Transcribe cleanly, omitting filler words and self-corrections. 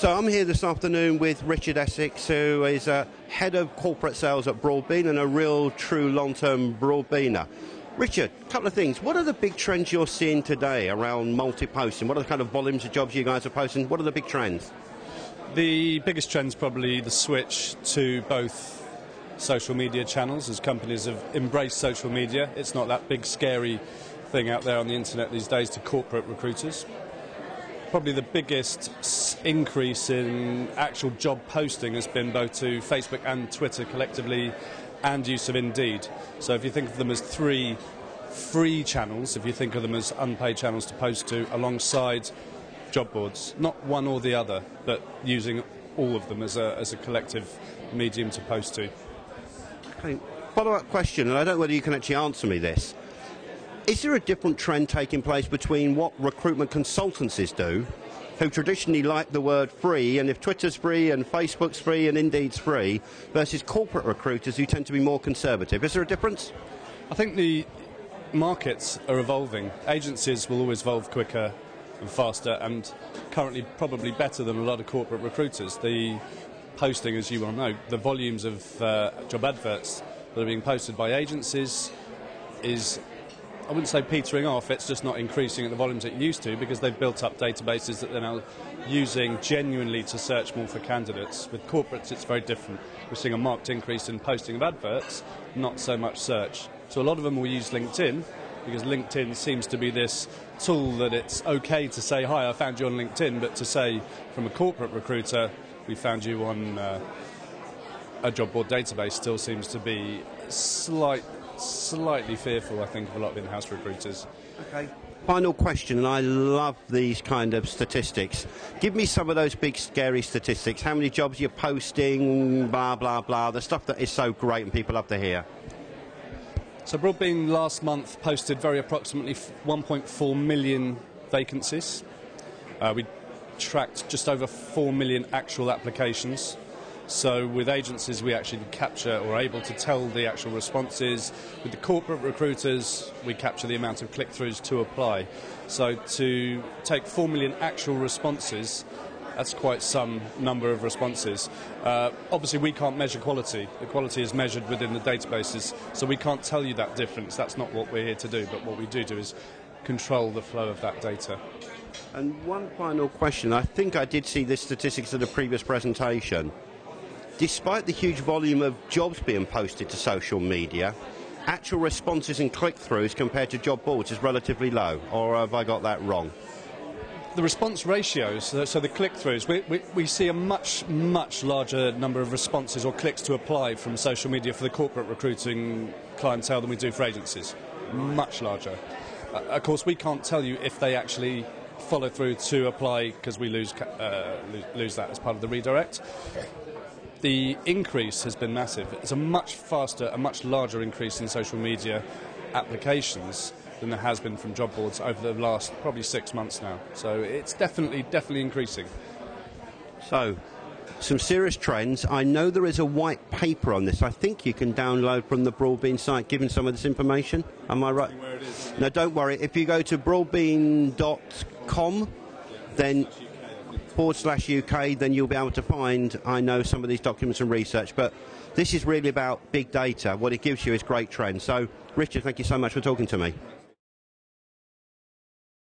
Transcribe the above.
So I'm here this afternoon with Richard Essex, who is head of corporate sales at Broadbean and a real, true, long-term Broadbeaner. Richard, a couple of things. What are the big trends you're seeing today around multi-posting? What are the kind of volumes of jobs you guys are posting? What are the big trends? The biggest trend's probably the switch to both social media channels, as companies have embraced social media. It's not that big, scary thing out there on the internet these days to corporate recruiters. Probably the biggest increase in actual job posting has been both to Facebook and Twitter collectively, and use of Indeed. So if you think of them as three free channels, if you think of them as unpaid channels to post to alongside job boards, not one or the other, but using all of them as a collective medium to post to. Okay. Follow-up question, and I don't know whether you can actually answer me this. Is there a different trend taking place between what recruitment consultancies do, who traditionally like the word free, and if Twitter's free and Facebook's free and Indeed's free, versus corporate recruiters who tend to be more conservative? Is there a difference? I think the markets are evolving. Agencies will always evolve quicker and faster, and currently probably better than a lot of corporate recruiters. The posting, as you well know, the volumes of job adverts that are being posted by agencies is, I wouldn't say petering off, it's just not increasing at the volumes it used to, because they've built up databases that they're now using genuinely to search more for candidates. With corporates it's very different. We're seeing a marked increase in posting of adverts, not so much search. So a lot of them will use LinkedIn, because LinkedIn seems to be this tool that it's okay to say, hi, I found you on LinkedIn, but to say from a corporate recruiter, we found you on a job board database, still seems to be slightly fearful, I think, of a lot of in-house recruiters. Okay. Final question, and I love these kind of statistics. Give me some of those big, scary statistics. How many jobs you're posting, blah, blah, blah, the stuff that is so great and people love to hear. So Broadbean last month posted very approximately 1.4 million vacancies. We tracked just over 4 million actual applications. So with agencies we actually capture, or are able to tell the actual responses. With the corporate recruiters we capture the amount of click-throughs to apply. So to take 4 million actual responses, that's quite some number of responses. Obviously we can't measure quality. The quality is measured within the databases, so we can't tell you that difference. That's not what we're here to do, but what we do is control the flow of that data. And one final question. I think I did see this statistics at a previous presentation. Despite the huge volume of jobs being posted to social media, actual responses and click-throughs compared to job boards is relatively low, or have I got that wrong? The response ratios, so the click-throughs, we see a much larger number of responses or clicks to apply from social media for the corporate recruiting clientele than we do for agencies. Much larger. Of course, we can't tell you if they actually follow through to apply, because we lose that as part of the redirect. The increase has been massive. It's a much faster, a much larger increase in social media applications than there has been from job boards over the last probably 6 months now. So it's definitely increasing. So, some serious trends. I know there is a white paper on this. I think you can download from the Broadbean site, given some of this information. Am I right? Where it is. No, don't worry. If you go to broadbean.com, then /UK, then you'll be able to find, I know, some of these documents and research. But this is really about big data. What it gives you is great trends. So, Richard, thank you so much for talking to me.